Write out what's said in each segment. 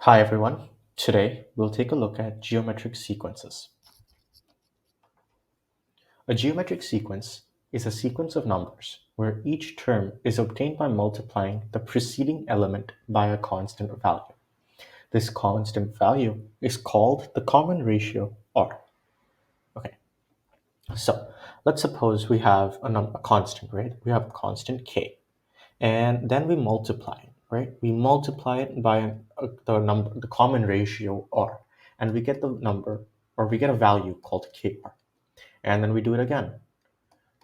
Hi everyone. Today we'll take a look at geometric sequences. A geometric sequence is a sequence of numbers where each term is obtained by multiplying the preceding element by a constant value. This constant value is called the common ratio R. Okay, so let's suppose we have a constant, right? We have a constant K, and then we multiply it, right? We multiply it by the common ratio R, and we get the number, or we get a value called KR. And then we do it again,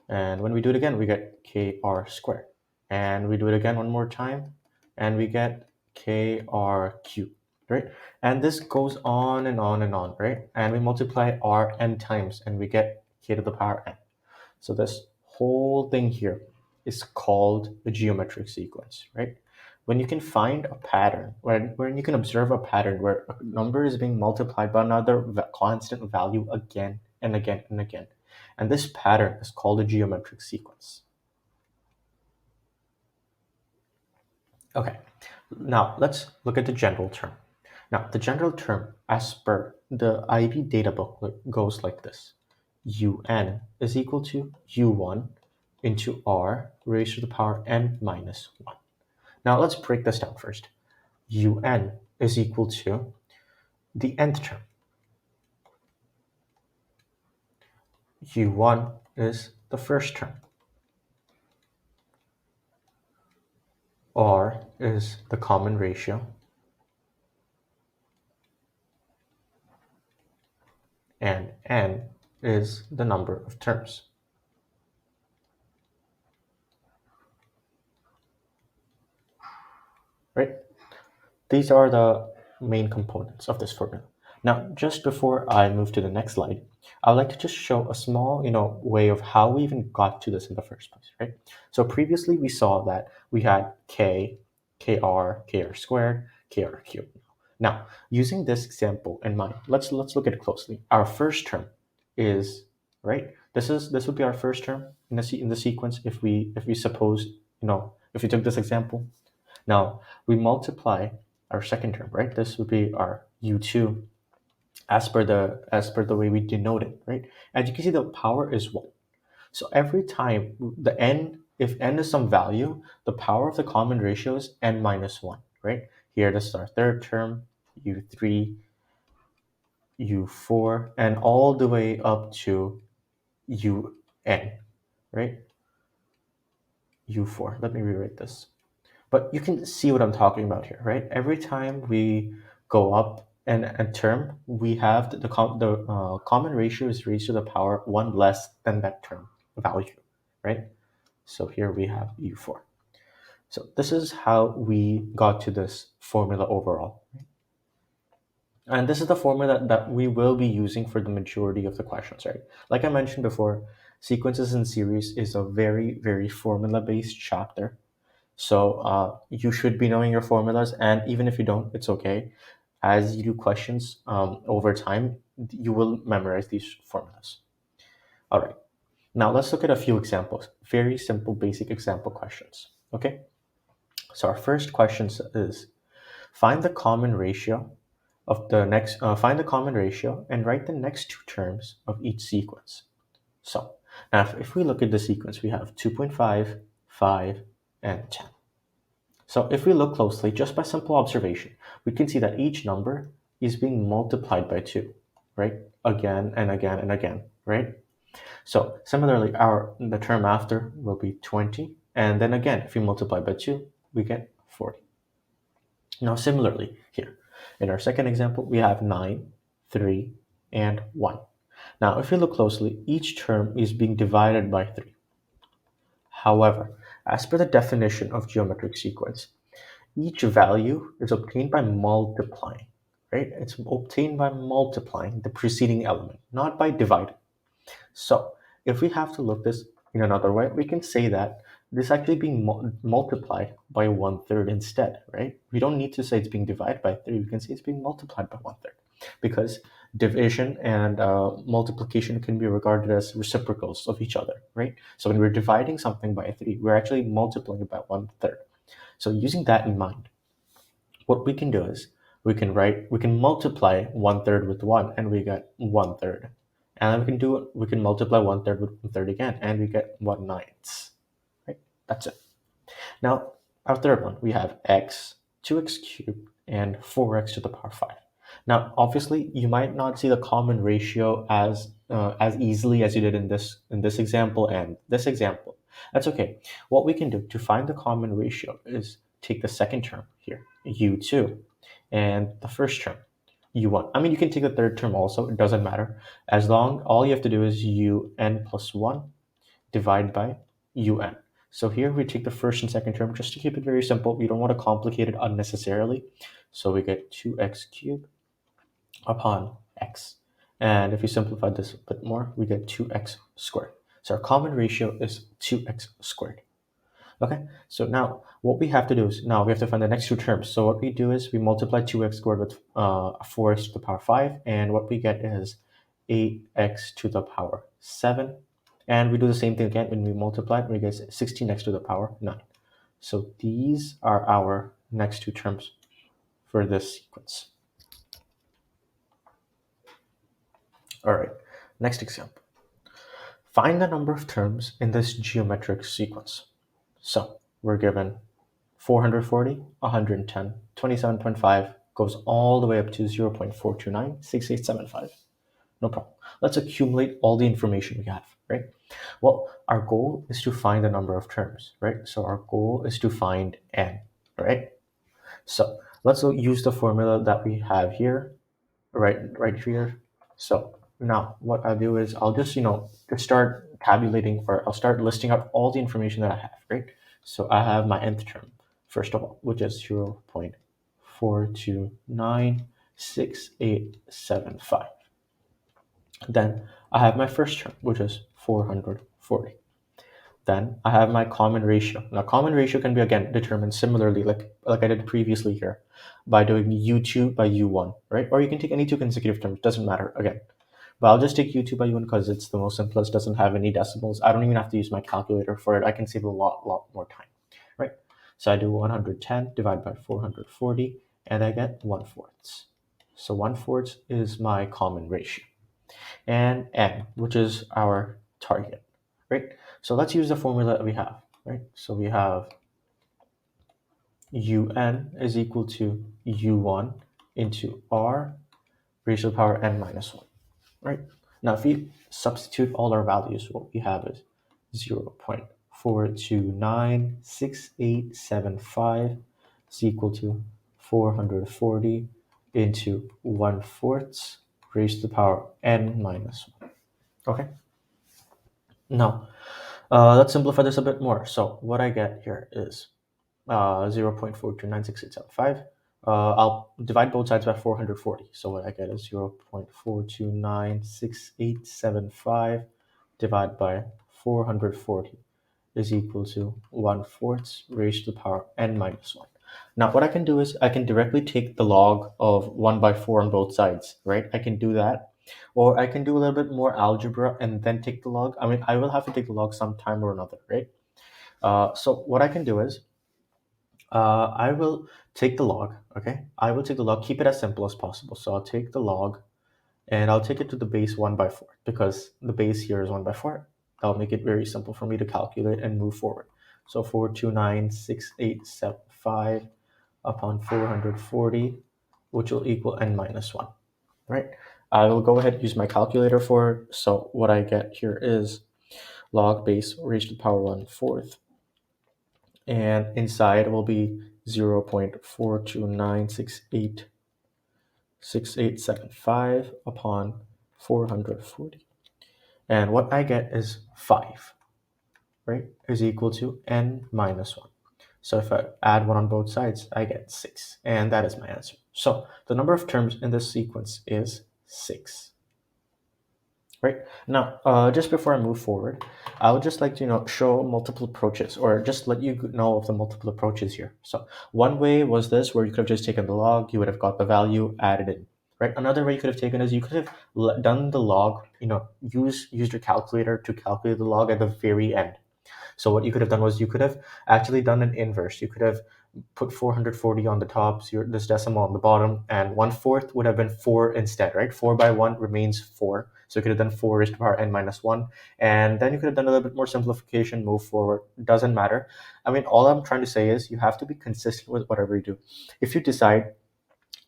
and when we do it again we get KR squared, and we do it again one more time and we get KR cubed, right? And this goes on and on and on, right? And we multiply R n times and we get K to the power n. So this whole thing here is called a geometric sequence, right? When you can find a pattern, when you can observe a pattern where a number is being multiplied by another constant value again and again and again. And this pattern is called a geometric sequence. Okay, now let's look at the general term. Now, the general term, as per the IB data book, goes like this. Un is equal to u1 into r raised to the power n minus 1. Now, let's break this down first. Un is equal to the nth term. U1 is the first term. R is the common ratio. And n is the number of terms. Right? These are the main components of this formula. Now, just before I move to the next slide, I would like to just show a small, way of how we even got to this in the first place, right? So previously we saw that we had k, kr squared, kr cubed. Now, using this example in mind, let's look at it closely. Our first term is, right? This would be our first term in the sequence if we suppose, if we took this example. Now we multiply our second term, right? This would be our u2 as per the way we denote it, right? And you can see the power is 1. So every time if n is some value, the power of the common ratio is n minus 1, right? Here, this is our third term, u3, u4, and all the way up to un, right? u4. Let me rewrite this. But you can see what I'm talking about here, right? Every time we go up a term, we have the common ratio is raised to the power 1 less than that term value, right? So here we have u4. So this is how we got to this formula overall. And this is the formula that we will be using for the majority of the questions, right? Like I mentioned before, sequences and series is a very, very formula-based chapter. So you should be knowing your formulas, and even if you don't, it's okay. As you do questions over time, you will memorize these formulas. All right, now let's look at a few examples. Very simple, basic example questions. Okay, so our first question is, find the common ratio of the next. Find the common ratio and write the next two terms of each sequence. So now, if we look at the sequence, we have 2.5, 5, and 10. So if we look closely, just by simple observation, we can see that each number is being multiplied by 2, right? Again and again and again, right? So similarly, the term after will be 20. And then again, if we multiply by 2, we get 40. Now similarly here, in our second example, we have 9, 3, and 1. Now if we look closely, each term is being divided by 3. However, as per the definition of geometric sequence, each value is obtained by multiplying, right? It's obtained by multiplying the preceding element, not by dividing. So if we have to look this in another way, we can say that this actually being multiplied by 1/3 instead, right? We don't need to say it's being divided by 3. We can say it's being multiplied by 1/3, because division and multiplication can be regarded as reciprocals of each other, right? So when we're dividing something by 3, we're actually multiplying it by 1/3. So using that in mind, what we can do is we can multiply 1/3 with 1 and we get 1/3. And we can multiply 1/3 with 1/3 again and we get 1/9. Right? That's it. Now, our third one, we have x, 2x cubed, and 4x to the power 5. Now, obviously, you might not see the common ratio as easily as you did in this example and this example. That's okay. What we can do to find the common ratio is take the second term here, u2, and the first term, u1. I mean, you can take the third term also. It doesn't matter. All you have to do is un plus 1 divided by un. So here we take the first and second term just to keep it very simple. We don't want to complicate it unnecessarily. So we get 2x cubed upon x. And if we simplify this a bit more, we get 2x squared. So our common ratio is 2x squared. Okay, so now what we have to do is now we have to find the next two terms. So what we do is we multiply 2x squared with 4x to the power 5, and what we get is 8x to the power 7. And we do the same thing again when we multiply it, we get 16x to the power 9. So these are our next two terms for this sequence. All right, next example. Find the number of terms in this geometric sequence. So we're given 440, 110, 27.5 goes all the way up to 0.4296875. No problem. Let's accumulate all the information we have, right? Well, our goal is to find the number of terms, right? So our goal is to find n, right? So let's use the formula that we have here, right here. So now what I'll do is I'll just, just start tabulating, or I'll start listing out all the information that I have, right? So I have my nth term, first of all, which is 0.4296875. Then I have my first term, which is 440. Then I have my common ratio. Now, common ratio can be, again, determined similarly, like I did previously here, by doing u2 by u1, right? Or you can take any two consecutive terms, doesn't matter, again. But I'll just take u2 by u1 because it's the most simplest, doesn't have any decimals. I don't even have to use my calculator for it. I can save a lot more time, right? So I do 110 divided by 440, and I get 1/4. So 1/4 is my common ratio. And n, which is our target, right? So let's use the formula that we have, right? So we have un is equal to u1 into r raised to the power n minus 1, right? Now, if we substitute all our values, what we have is 0.4296875 is equal to 440 into 1/4 raised to the power n minus 1. Okay. Now, let's simplify this a bit more. So what I get here is 0.4296875. I'll divide both sides by 440. So what I get is 0.4296875 divided by 440 is equal to 1/4 raised to the power n minus 1. Now, what I can do is I can directly take the log of 1/4 on both sides, right? I can do that. Or I can do a little bit more algebra and then take the log. I mean, I will have to take the log sometime or another, right? So what I can do is I will take the log, okay? I will take the log, keep it as simple as possible. So I'll take the log and I'll take it to the base 1/4 because the base here is 1/4. That'll make it very simple for me to calculate and move forward. So 4296875 upon 440, which will equal n minus 1, right? I will go ahead and use my calculator for it. So what I get here is log base raised to the power 1/4. And inside will be 0.4296875 upon 440. And what I get is 5, right? Is equal to n minus 1. So if I add 1 on both sides, I get 6. And that is my answer. So the number of terms in this sequence is 6. Right now, just before I move forward, I would just like to show multiple approaches, or just let you know of the multiple approaches here. So one way was this, where you could have just taken the log, you would have got the value, added in. Right. Another way you could have taken is you could have done the log. Used your calculator to calculate the log at the very end. So what you could have done was you could have actually done an inverse. You could have put 440 on the top, this decimal on the bottom, and 1/4 would have been 4 instead, right? 4 by 1 remains 4. So you could have done 4 raised to the power n minus 1. And then you could have done a little bit more simplification, move forward. Doesn't matter. I mean, all I'm trying to say is you have to be consistent with whatever you do. If you decide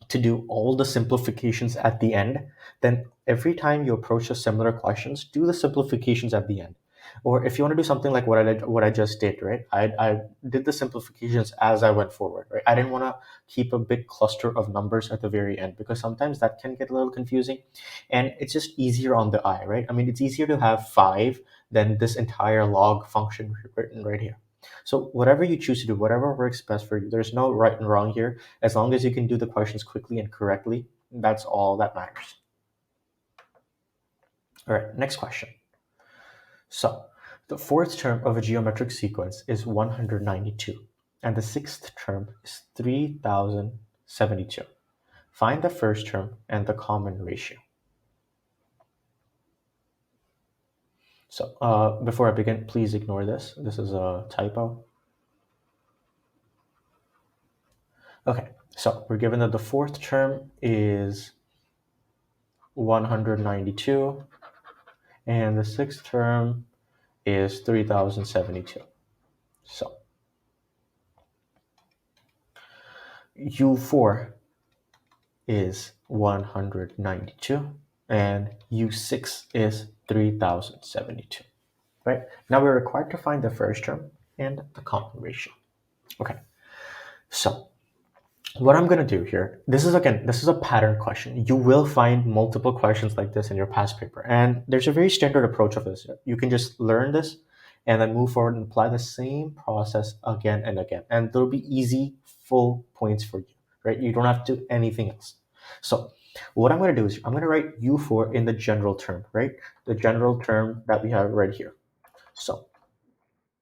to do all the simplifications at the end, then every time you approach a similar questions, do the simplifications at the end. Or if you want to do something like what I just did, right? I did the simplifications as I went forward, right? I didn't want to keep a big cluster of numbers at the very end because sometimes that can get a little confusing, and it's just easier on the eye, right? I mean, it's easier to have 5 than this entire log function written right here. So whatever you choose to do, whatever works best for you, there's no right and wrong here. As long as you can do the questions quickly and correctly, that's all that matters. All right, next question. So the fourth term of a geometric sequence is 192, and the sixth term is 3072. Find the first term and the common ratio. So before I begin, please ignore this. This is a typo. Okay, so we're given that the fourth term is 192, and the sixth term is 3072. So U4 is 192 and U6 is 3072, right? Now we're required to find the first term and the common ratio. Okay, so what I'm going to do here, this is a pattern question. You will find multiple questions like this in your past paper, and there's a very standard approach of this. You can just learn this and then move forward and apply the same process again and again, and there'll be easy full points for you, right? You don't have to do anything else. So what I'm going to do is I'm going to write U4 in the general term, right? The general term that we have right here. So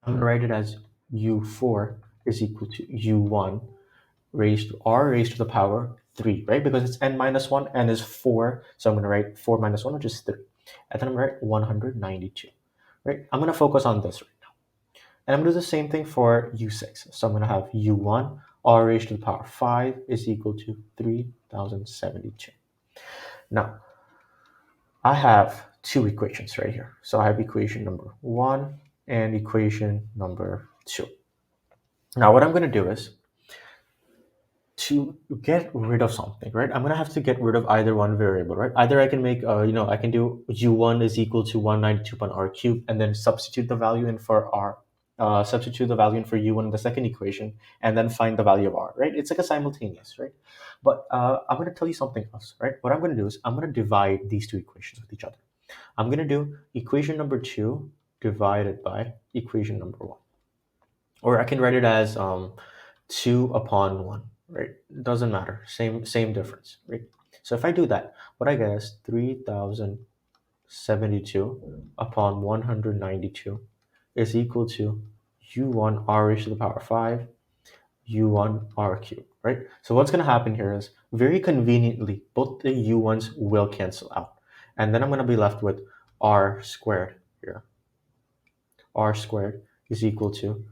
I'm going to write it as U4 is equal to U1 raised to r raised to the power 3, right? Because it's n minus 1, n is 4, so I'm going to write 4 minus 1, which is 3. And then I'm going to write 192, right? I'm going to focus on this right now. And I'm going to do the same thing for u6. So I'm going to have u1 r raised to the power 5 is equal to 3072. Now, I have two equations right here. So I have equation number 1 and equation number 2. Now, what I'm going to do is, to get rid of something, right? I'm gonna have to get rid of either one variable, right? Either I can make, I can do u1 is equal to 192 upon r cubed, and then substitute the value in for r, substitute the value in for u1 in the second equation, and then find the value of r, right? It's like a simultaneous, right? But I'm gonna tell you something else, right? What I'm gonna do is I'm gonna divide these two equations with each other. I'm gonna do equation number 2 divided by equation number 1, or I can write it as 2 upon 1, right? Doesn't matter, same difference, right? So if I do that, what I get is 3072 upon 192 is equal to u1 r raised to the power 5 u1 r cubed, right? So what's going to happen here is, very conveniently, both the u1s will cancel out, and then I'm going to be left with r squared here. R squared is equal to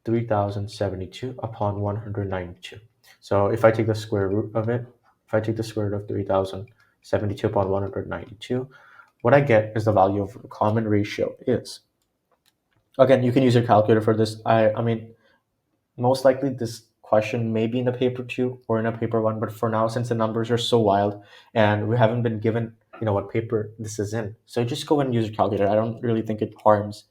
3072 upon 192. So if I take the square root of it, if I take the square root of 3072 upon 192, what I get is the value of the common ratio is. Again, you can use your calculator for this. I mean, most likely this question may be in the paper 2 or in a paper 1, but for now, since the numbers are so wild and we haven't been given, what paper this is in, so just go ahead and use your calculator. I don't really think it harms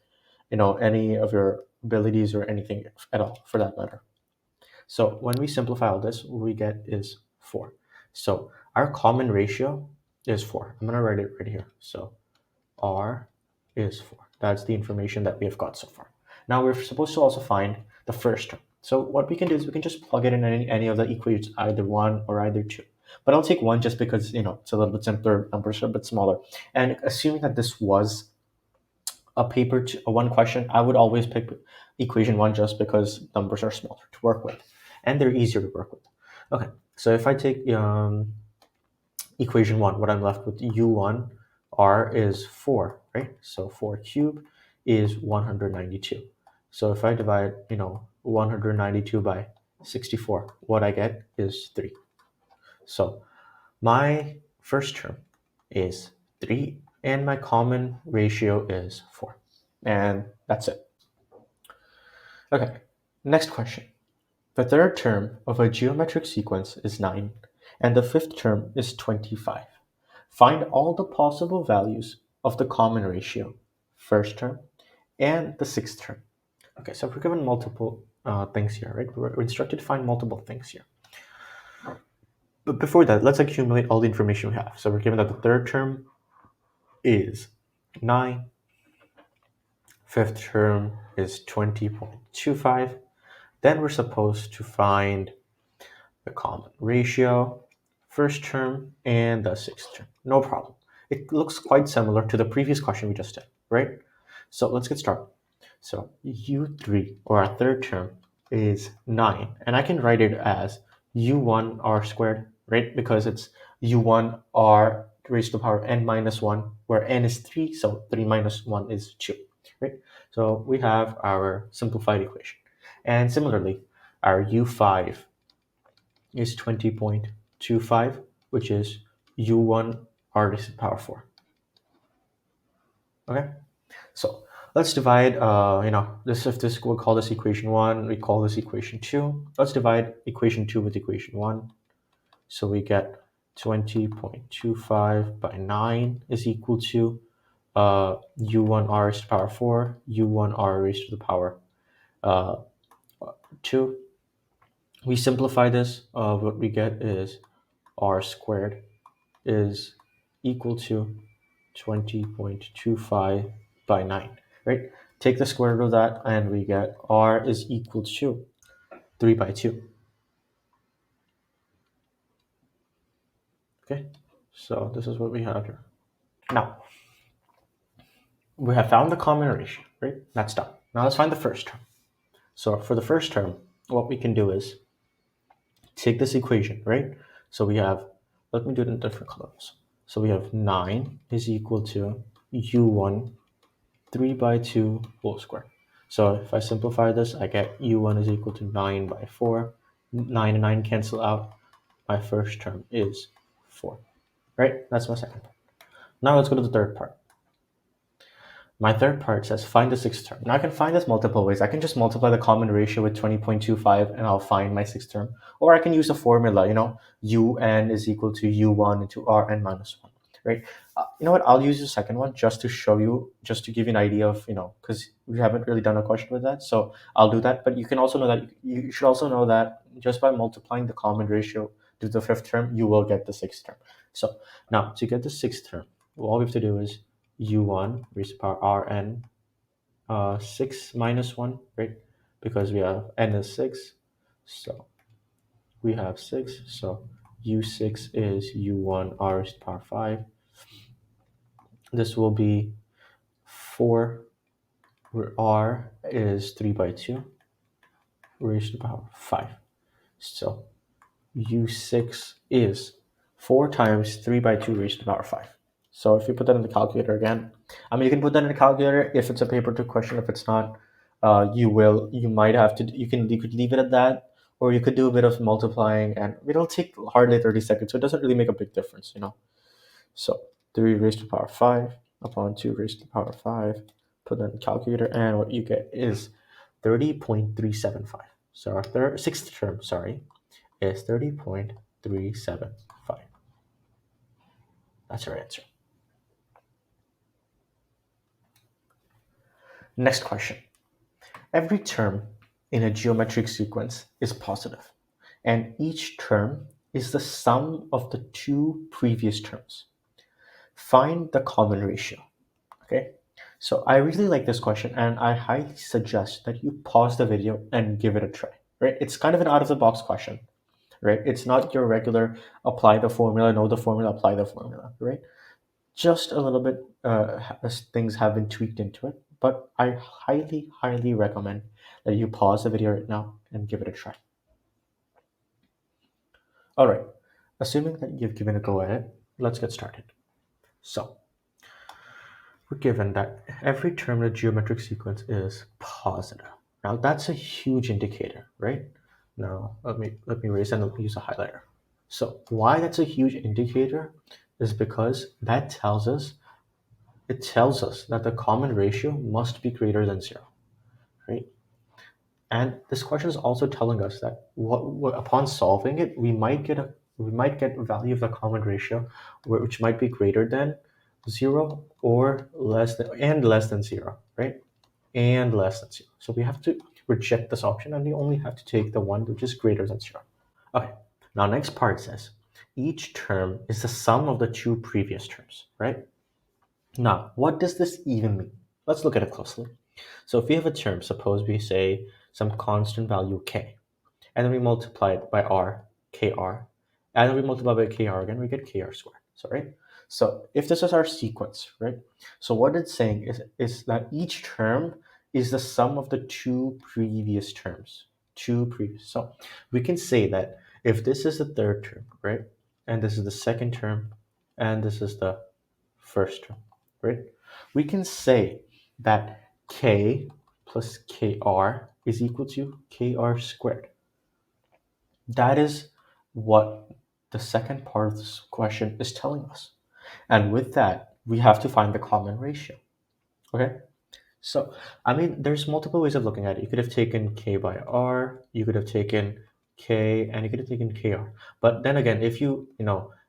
any of your abilities or anything at all, for that matter. So when we simplify all this, what we get is 4. So our common ratio is 4. I'm going to write it right here. So R is 4. That's the information that we have got so far. Now we're supposed to also find the first term. So what we can do is we can just plug it in any of the equations, either 1 or either 2. But I'll take 1 just because, it's a little bit simpler, numbers are a bit smaller. And assuming that this was a paper one question, I would always pick equation 1 just because numbers are smaller to work with and they're easier to work with. Okay, so if I take equation 1, what I'm left with, u1 r is 4, right? So 4 cubed is 192. So if I divide 192 by 64. What I get is 3. So my first term is 3, and my common ratio is 4. And that's it. Okay, next question. The third term of a geometric sequence is 9, and the fifth term is 25. Find all the possible values of the common ratio, first term, and the sixth term. Okay, so we're given multiple things here, right? We're instructed to find multiple things here. But before that, let's accumulate all the information we have. So we're given that the third term is 9, fifth term is 20.25. Then we're supposed to find the common ratio, first term, and the sixth term. No problem. It looks quite similar to the previous question we just did, right? So let's get started. So u3, or our third term, is 9. And I can write it as u1 r squared, right? Because it's u1 r raised to the power n minus 1, where n is 3, so 3 minus 1 is 2, right? So we have our simplified equation. And similarly, our u5 is 20.25, which is u1 r raised to the power 4. Okay, so let's divide, if we'll call this equation 1, we call this equation 2. Let's divide equation 2 with equation 1. So we get 20.25 by 9 is equal to u1 r raised to the power 4, u1 r raised to the power 2. We simplify this, what we get is r squared is equal to 20.25 by 9, right? Take the square root of that, and we get r is equal to 3 by 2. Okay, so this is what we have here. Now, we have found the common ratio, right? That's done. Now let's find the first term. So for the first term, what we can do is take this equation, right? So we have, let me do it in different colors. So we have 9 is equal to u1 3 by 2 whole square. So if I simplify this, I get u1 is equal to 9 by 4. 9 and 9 cancel out. My first term is 4, right? That's my second part. Now let's go to the third part. My third part says find the sixth term. Now I can find this multiple ways. I can just multiply the common ratio with 20.25 and I'll find my sixth term. Or I can use a formula, un is equal to u1 into rn minus 1, right? You know what? I'll use the second one just to show you, just to give you an idea of, because we haven't really done a question with that. So I'll do that. But you can also know that, you should also know that just by multiplying the common ratio to the fifth term, you will get the sixth term. So now to get the sixth term, all we have to do is u1 raised to the power rn 6 minus 1, right? Because we have n is 6, so we have 6, so u6 is u1 r raised to the power 5. This will be 4, where r is 3 by 2 raised to the power 5. So u6 is 4 times 3 by 2 raised to the power 5. So if you put that in the calculator again, you can put that in the calculator if it's a paper 2 question. If it's not, you could leave it at that, or you could do a bit of multiplying, and it'll take hardly 30 seconds. So it doesn't really make a big difference, So 3 raised to the power 5 upon 2 raised to the power 5, put that in the calculator, and what you get is 30.375. So our sixth term, is 30.375. That's our answer. Next question. Every term in a geometric sequence is positive, and each term is the sum of the 2 previous terms. Find the common ratio. Okay, so I really like this question, and I highly suggest that you pause the video and give it a try, right? It's kind of an out-of-the-box question, right? It's not your regular apply the formula, know the formula, apply the formula, right? Just a little bit, as things have been tweaked into it, but I highly, highly recommend that you pause the video right now and give it a try. All right, assuming that you've given a go at it, let's get started. So we're given that every term in a geometric sequence is positive. Now that's a huge indicator, right? Now let me erase and let me use a highlighter. So why that's a huge indicator is because it tells us that the common ratio must be greater than zero, right? And this question is also telling us that what upon solving it, we might get a value of the common ratio which might be greater than zero or less than zero, right? And less than zero. So we have to reject this option and we only have to take the one which is greater than zero. Okay. Now next part says each term is the sum of the two previous terms, right? Now, what does this even mean? Let's look at it closely. So if we have a term, suppose we say some constant value k, and then we multiply it by r, kr, and then we multiply by kr again, we get kr squared. So right. So if this is our sequence, right? So what it's saying is that each term is the sum of the two previous terms. Two previous. So we can say that if this is the third term, right? And this is the second term, and this is the first term, right? We can say that k plus kr is equal to kr squared. That is what the second part of this question is telling us. And with that, we have to find the common ratio. Okay? So, I mean, there's multiple ways of looking at it. You could have taken k by r, you could have taken k, and you could have taken kr. But then again, if you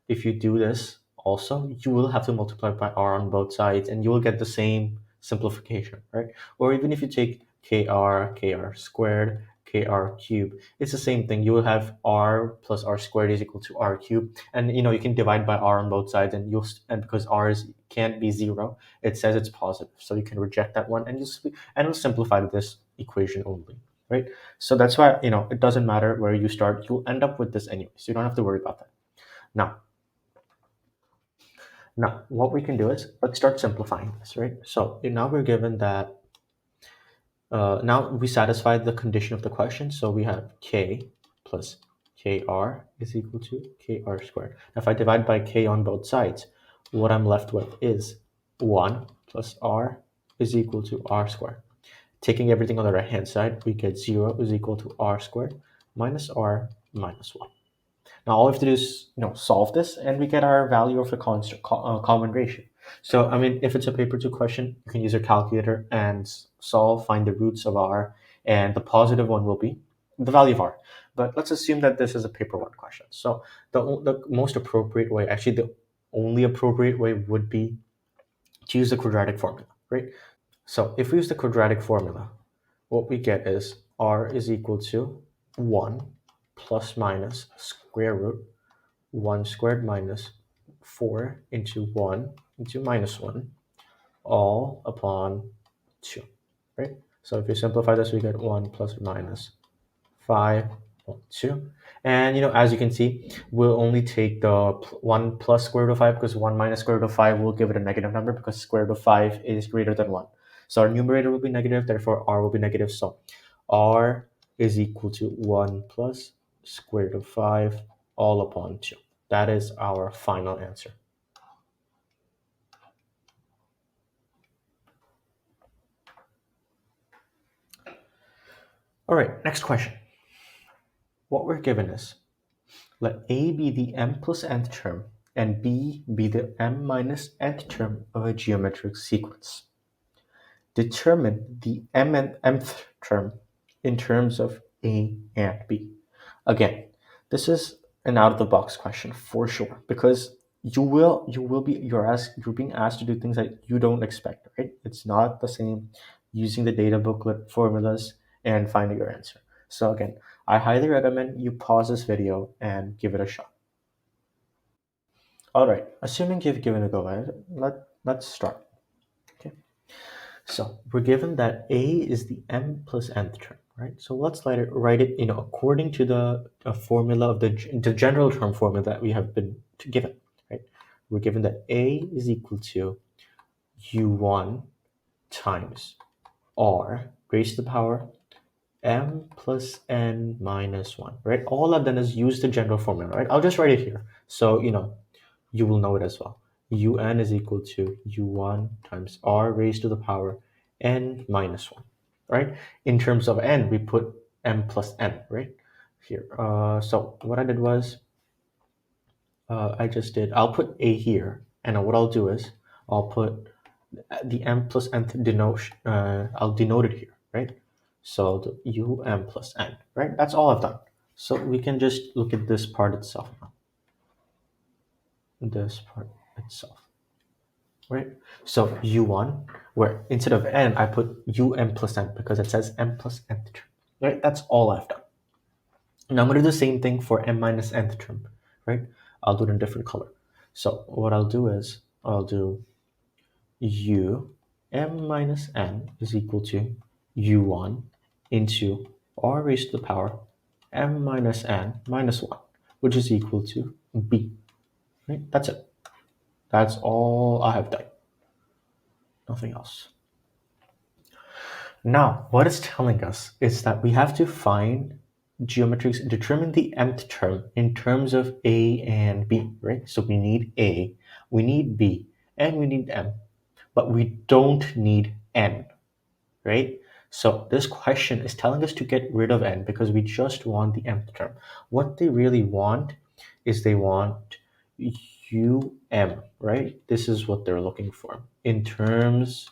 do this also, you will have to multiply by r on both sides, and you will get the same simplification, right? Or even if you take kr squared, kr cubed, it's the same thing. You will have r plus r squared is equal to r cubed, and you can divide by r on both sides, and because can't be zero, it says it's positive, so you can reject that one, and it'll simplify this equation only, right? So that's why it doesn't matter where you start, you'll end up with this anyway, so you don't have to worry about that. Now what we can do is let's start simplifying this, right? So now we're given that now we satisfied the condition of the question, so we have k plus kr is equal to kr squared. Now if I divide by k on both sides, what I'm left with is 1 plus r is equal to r squared. Taking everything on the right hand side, we get 0 is equal to r squared minus r minus 1. Now all we have to do is solve this, and we get our value of the common ratio. So I mean, if it's a paper 2 question, you can use your calculator and solve, find the roots of r, and the positive one will be the value of r. But let's assume that this is a paper 1 question. So the most appropriate way, actually the only appropriate way, would be to use the quadratic formula, right? So if we use the quadratic formula, what we get is r is equal to 1 plus minus square root 1 squared minus 4 into 1 into minus 1 all upon 2, right? So if you simplify this, we get 1 plus minus 5 2. And as you can see, we'll only take the 1 plus square root of 5, because 1 minus square root of 5 will give it a negative number, because square root of 5 is greater than 1. So our numerator will be negative, therefore r will be negative. So r is equal to 1 plus square root of 5 all upon 2. That is our final answer. All right, next question. What we're given is, let a be the m plus nth term and b be the m minus nth term of a geometric sequence. Determine the m and mth term in terms of a and b. Again, this is an out-of-the-box question for sure, because you're being asked to do things that you don't expect, right? It's not the same using the data booklet formulas and finding your answer. So again, I highly recommend you pause this video and give it a shot. All right, assuming you've given a go at it, let's start. Okay, so we're given that a is the m plus nth term, right? So let's write it according to the formula of the general term formula that we have been given, right? We're given that a is equal to u1 times r raised to the power m plus n minus 1, right? All I've done is use the general formula, right? I'll just write it here, so you will know it as well. Un is equal to u1 times r raised to the power n minus 1, right? In terms of n, we put m plus n, right? here. So what I did was I'll put a here, and what I'll do is I'll put the m plus nth denotion. I'll denote it here, right? So the um plus n, right? That's all I've done. So we can just look at this part itself now. This part itself, right? So u1, where instead of n, I put um plus n because it says m plus nth term, right? That's all I've done. Now I'm going to do the same thing for m minus nth term, right? I'll do it in a different color. So what I'll do is I'll do u m minus n is equal to u1 into r raised to the power m minus n minus 1, which is equal to b. Right? That's it. That's all I have done. Nothing else. Now, what it's telling us is that we have to find geometries, determine the mth term in terms of a and b, right? So we need a, we need b, and we need m, but we don't need n, right? So this question is telling us to get rid of n because we just want the mth term. What they really want is they want right? This is what they're looking for in terms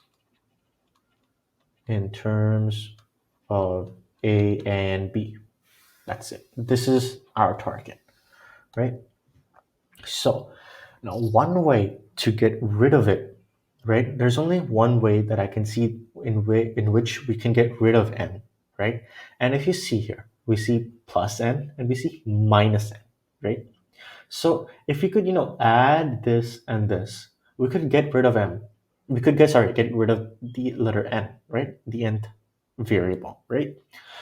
of A and B. That's it. This is our target, right? So now one way to get rid of it, right? There's only one way that I can see in which we can get rid of n, right? And if you see here, we see plus n and we see minus n, right? So if we could, add this and this, we could get rid of m. We could get rid of the letter n, right? The nth variable, right?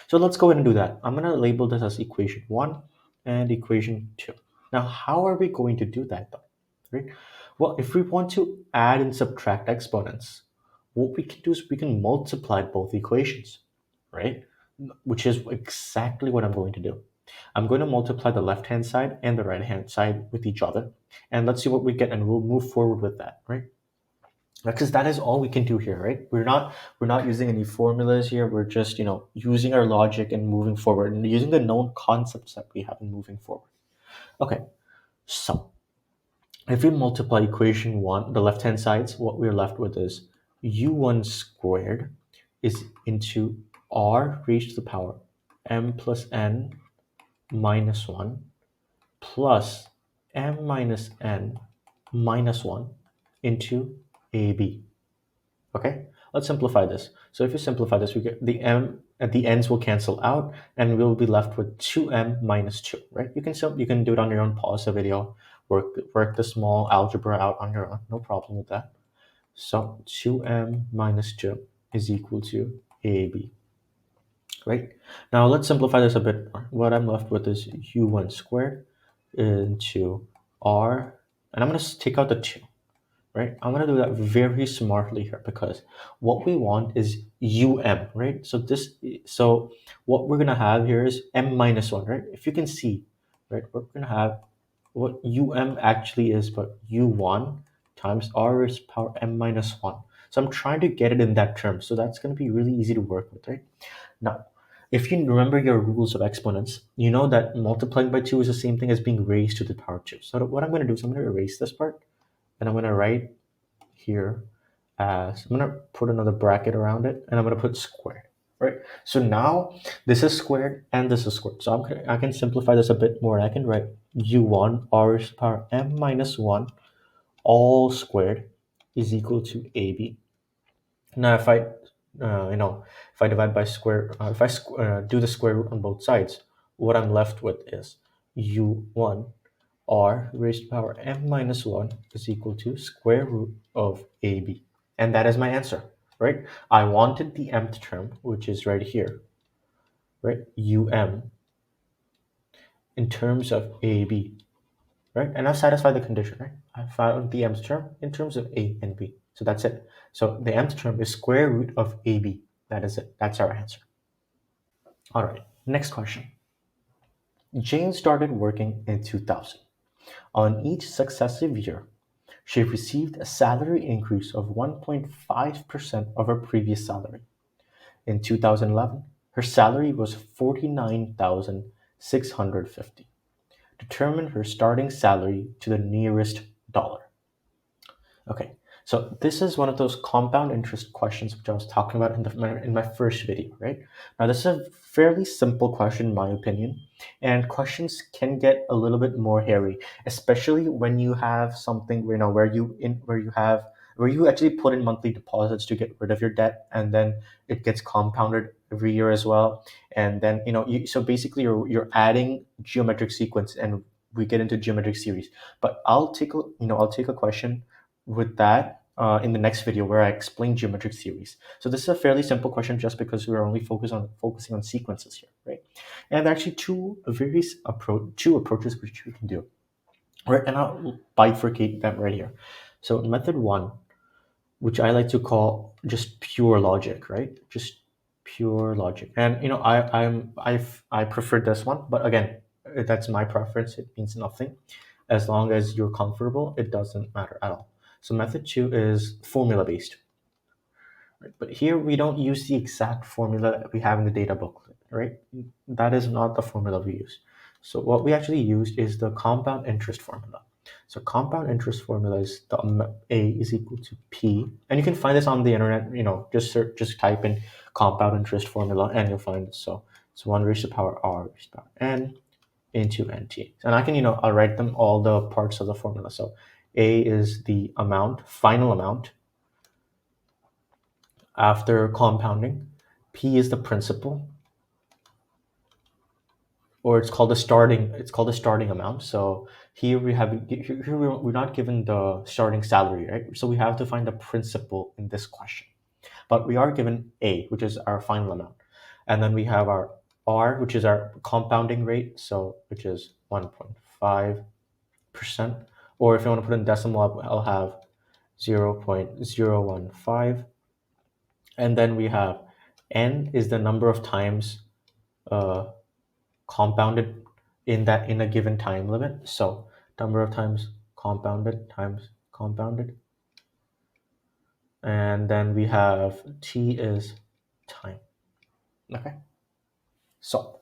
So let's go ahead and do that. I'm going to label this as equation 1 and equation 2. Now, how are we going to do that though? Right? Well, if we want to add and subtract exponents, what we can do is we can multiply both equations, right? Which is exactly what I'm going to do. I'm going to multiply the left-hand side and the right-hand side with each other, and let's see what we get, and we'll move forward with that, right? Because that is all we can do here, right? We're not using any formulas here. We're just using our logic and moving forward, and using the known concepts that we have and moving forward. Okay, so if we multiply equation 1, the left-hand sides, what we're left with is u1 squared is into r raised to the power m plus n minus 1 plus m minus n minus 1 into ab. Okay, let's simplify this. So if you simplify this, we get the m at the ends will cancel out, and we'll be left with 2m minus 2, right? You can do it on your own, pause the video, work the small algebra out on your own, no problem with that. So 2m minus 2 is equal to ab, right? Now let's simplify this a bit more. What I'm left with is u1 squared into r, and I'm going to take out the 2, right? I'm going to do that very smartly here because what we want is right? So what we're going to have here is m minus 1, right? If you can see, right, we're going to have what actually is, but u1 times r raised to power m minus 1. So I'm trying to get it in that term. So that's going to be really easy to work with, right? Now, if you remember your rules of exponents, you know that multiplying by 2 is the same thing as being raised to the power 2. So what I'm going to do is I'm going to erase this part, and I'm going to write here as, I'm going to put another bracket around it, and I'm going to put squared, right? So now this is squared and this is squared. So I can simplify this a bit more. I can write u1 r raised to the power m minus 1 all squared is equal to ab. Now if I divide by square, if I do the square root on both sides, what I'm left with is u1 r raised to the power m minus 1 is equal to square root of ab. And that is my answer, right? I wanted the mth term, which is right here, right? In terms of ab, right? And I've satisfied the condition, right? I found the mth term in terms of a and b. So that's it. So the mth term is square root of ab. That is it. That's our answer. All right, next question. Jane started working in 2000. On each successive year, she received a salary increase of 1.5% of her previous salary. In 2011, her salary was 650. Determine her starting salary to the nearest dollar. Okay, so this is one of those compound interest questions which I was talking about in my first video, right? Now, this is a fairly simple question in my opinion, and questions can get a little bit more hairy, especially when you have something where you actually put in monthly deposits to get rid of your debt, and then it gets compounded every year as well, and then so basically you're adding geometric sequence, and we get into geometric series. But I'll take a question with that in the next video where I explain geometric series. So this is a fairly simple question just because we're only focusing on sequences here, right? And there are actually two approaches which we can do, right? And I'll bifurcate them right here. So method one, which I like to call just pure logic, right? Just pure logic. And I prefer this one, but again, that's my preference. It means nothing. As long as you're comfortable, it doesn't matter at all. So method two is formula based. Right? But here we don't use the exact formula that we have in the data booklet, right? That is not the formula we use. So what we actually use is the compound interest formula. So compound interest formula is A is equal to P, and you can find this on the internet. Just type in compound interest formula, and you'll find it. So it's 1 raised to the power R raised to the power N into NT. And I can, I'll write them all the parts of the formula. So A is the final amount after compounding. P is the principal, or it's called the starting amount. So here we're not given the starting salary, right? So we have to find the principal in this question. But we are given A, which is our final amount. And then we have our R, which is our compounding rate, so which is 1.5%. Or if you want to put in decimal, I'll have 0.015. And then we have N is the number of times compounded in a given time limit. So number of times compounded times compounded. And then we have T is time. Okay. So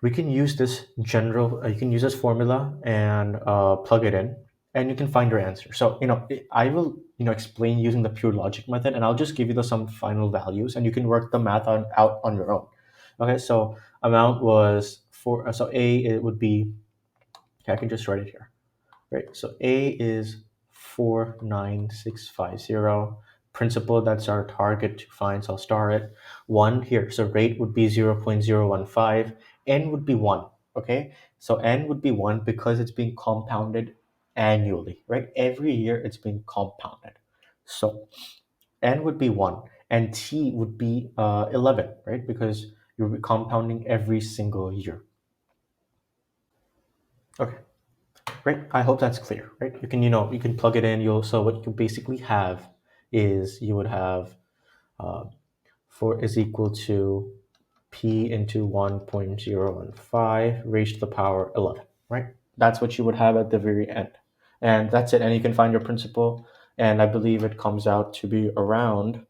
we can use this you can use this formula and plug it in, and you can find your answer. So I will explain using the pure logic method, and I'll just give you some final values, and you can work the math out on your own. Okay, so amount was so A, it would be, okay, I can just write it here, right? So A is 49650. Principal, that's our target to find, so I'll star it. 1 here, so rate would be 0.015. N would be 1, okay? So N would be 1 because it's being compounded annually, right? Every year it's being compounded. So N would be 1, and T would be 11, right? Because you're compounding every single year. Okay. Right, I hope that's clear, right? You can plug it in. So what you basically have is you would have 4 is equal to P into 1.015 raised to the power 11, right? That's what you would have at the very end. And that's it. And you can find your principal. And I believe it comes out to be around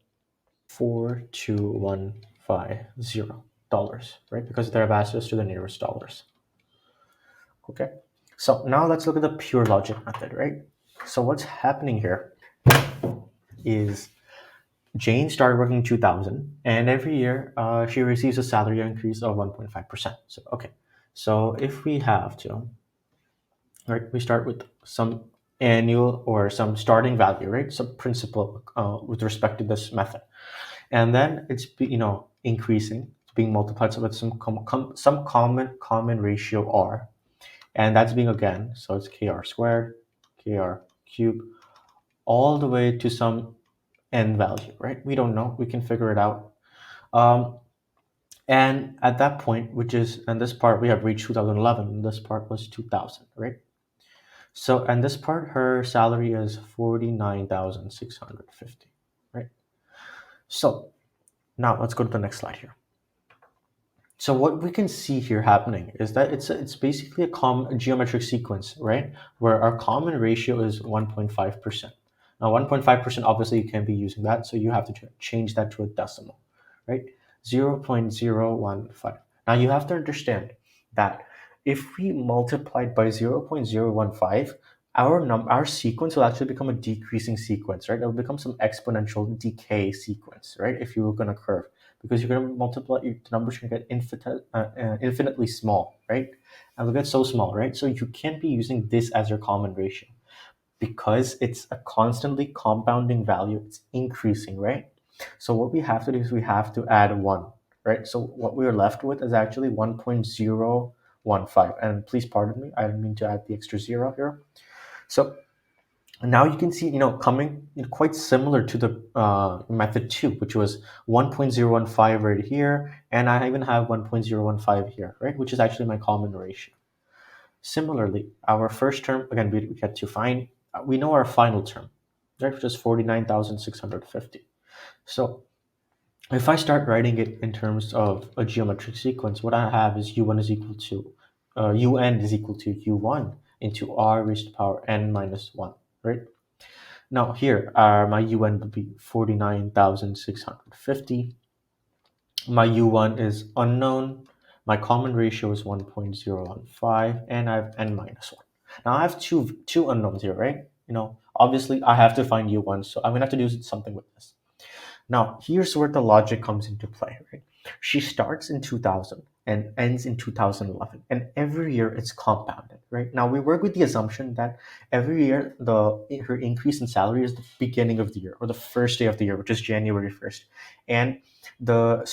$42150, right? Because they're access to the nearest dollars. Okay. So now let's look at the pure logic method, right? So what's happening here is Jane started working in 2000, and every year she receives a salary increase of 1.5%. So, okay. So if we have to, right, we start with some annual or some starting value, right? Some principal with respect to this method. And then it's, increasing, it's being multiplied with some common ratio R. And that's being, again, so it's kr squared, kr cubed, all the way to some n value, right? We don't know. We can figure it out. And at that point, and this part, we have reached 2011. And this part was 2000, right? So, and this part, her salary is 49,650, right? So now let's go to the next slide here. So what we can see here happening is that it's basically a geometric sequence, right? Where our common ratio is 1.5%. Now 1.5%, obviously you can't be using that, so you have to change that to a decimal, right? 0.015. Now you have to understand that if we multiplied by 0.015, our sequence will actually become a decreasing sequence, right? It'll become some exponential decay sequence, right? If you look on a curve, because you're going to multiply, the numbers can get infinitely small, right? And they'll get so small, right? So you can't be using this as your common ratio because it's a constantly compounding value. It's increasing, right? So what we have to do is we have to add 1, right? So what we're left with is actually 1.015. And please pardon me, I didn't mean to add the extra 0 here. So now you can see, coming quite similar to the method 2, which was 1.015 right here, and I even have 1.015 here, right? Which is actually my common ratio. Similarly, our first term, again, we had to find, we know our final term, right, which is 49,650. So if I start writing it in terms of a geometric sequence, what I have is u1 is equal to, un is equal to u1 into r raised to the power n minus 1, right? Now here, my un would be 49,650. My u1 is unknown. My common ratio is 1.015, and I have n minus 1. Now I have two unknowns here, right? Obviously I have to find u1, so I'm gonna have to do something with this. Now, here's where the logic comes into play, right? She starts in 2000 and ends in 2011, and every year it's compounded, right? Now, we work with the assumption that every year her increase in salary is the beginning of the year or the first day of the year, which is January 1st. And the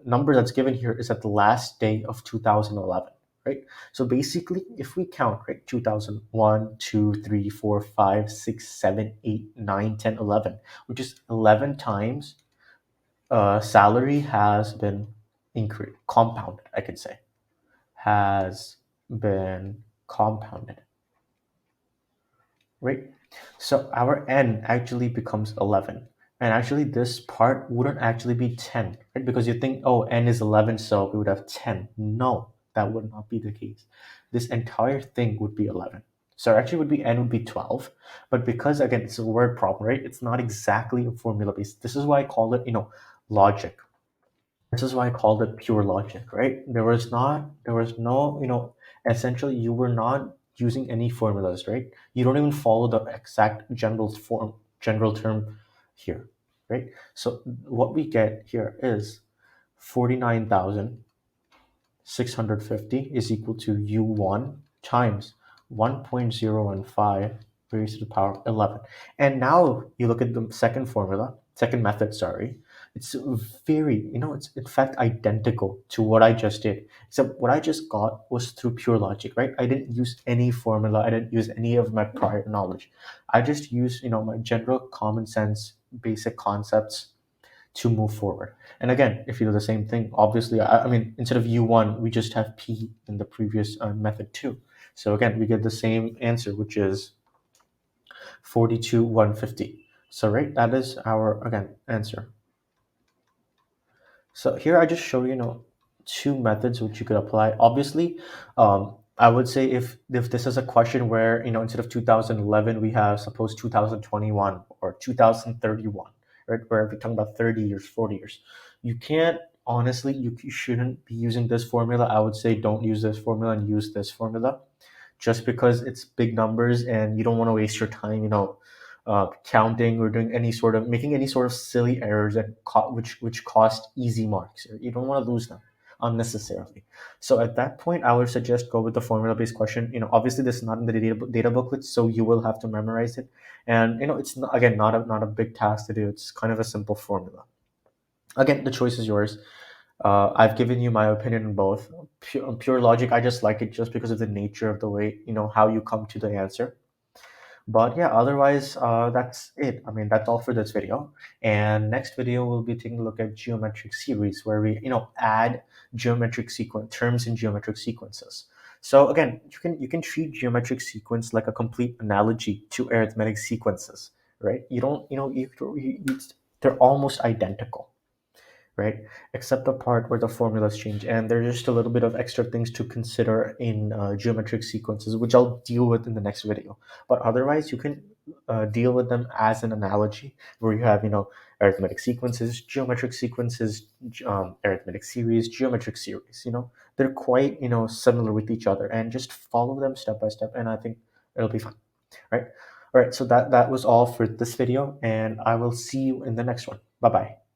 number that's given here is at the last day of 2011. Right? So basically, if we count, right, 2001, 2, 3, 4, 5, 6, 7, 8, 9, 10, 11, which is 11 times salary has been increased, compounded, I could say, has been compounded, right? So our n actually becomes 11. And actually, this part wouldn't actually be 10, right? Because you think, oh, n is 11, so we would have 10. No, that would not be the case. This entire thing would be 11. So actually, would be n would be 12. But because, again, it's a word problem, right? It's not exactly a formula based. This is why I call it, logic. This is why I called it pure logic, right? There was no, essentially you were not using any formulas, right? You don't even follow the exact general term here, right? So what we get here is 49,650 is equal to u1 times 1.015 raised to the power of 11. And now you look at the second method, sorry. It's it's in fact identical to what I just did. Except what I just got was through pure logic, right? I didn't use any formula. I didn't use any of my prior knowledge. I just used, my general common sense, basic concepts to move forward. And again, if you do the same thing, obviously, I mean, instead of u1, we just have p in the previous method too. So again, we get the same answer, which is 42,150. So right, that is our, again, answer. So here I just show two methods which you could apply. Obviously, I would say if this is a question where instead of 2011 we have suppose 2021 or 2031, right? Where we're talking about 30 years, 40 years, you can't honestly you shouldn't be using this formula. I would say don't use this formula and use this formula, just because it's big numbers and you don't want to waste your time, counting or doing making any sort of silly errors which cost easy marks. You don't want to lose them unnecessarily. So at that point, I would suggest go with the formula-based question. Obviously this is not in the data booklet, so you will have to memorize it. And it's not, again, not a big task to do. It's kind of a simple formula. Again, the choice is yours. I've given you my opinion on both. Pure logic, I just like it just because of the nature of the way, how you come to the answer. But yeah, otherwise, that's it. I mean, that's all for this video. And next video, we'll be taking a look at geometric series, where we, add geometric sequence terms in geometric sequences. So again, you can treat geometric sequence like a complete analogy to arithmetic sequences, right? You don't, they're almost identical, right? Except the part where the formulas change. And there's just a little bit of extra things to consider in geometric sequences, which I'll deal with in the next video. But otherwise, you can deal with them as an analogy, where you have, arithmetic sequences, geometric sequences, arithmetic series, geometric series. They're quite, similar with each other, and just follow them step by step, and I think it'll be fun, right? All right, so that was all for this video, and I will see you in the next one. Bye bye.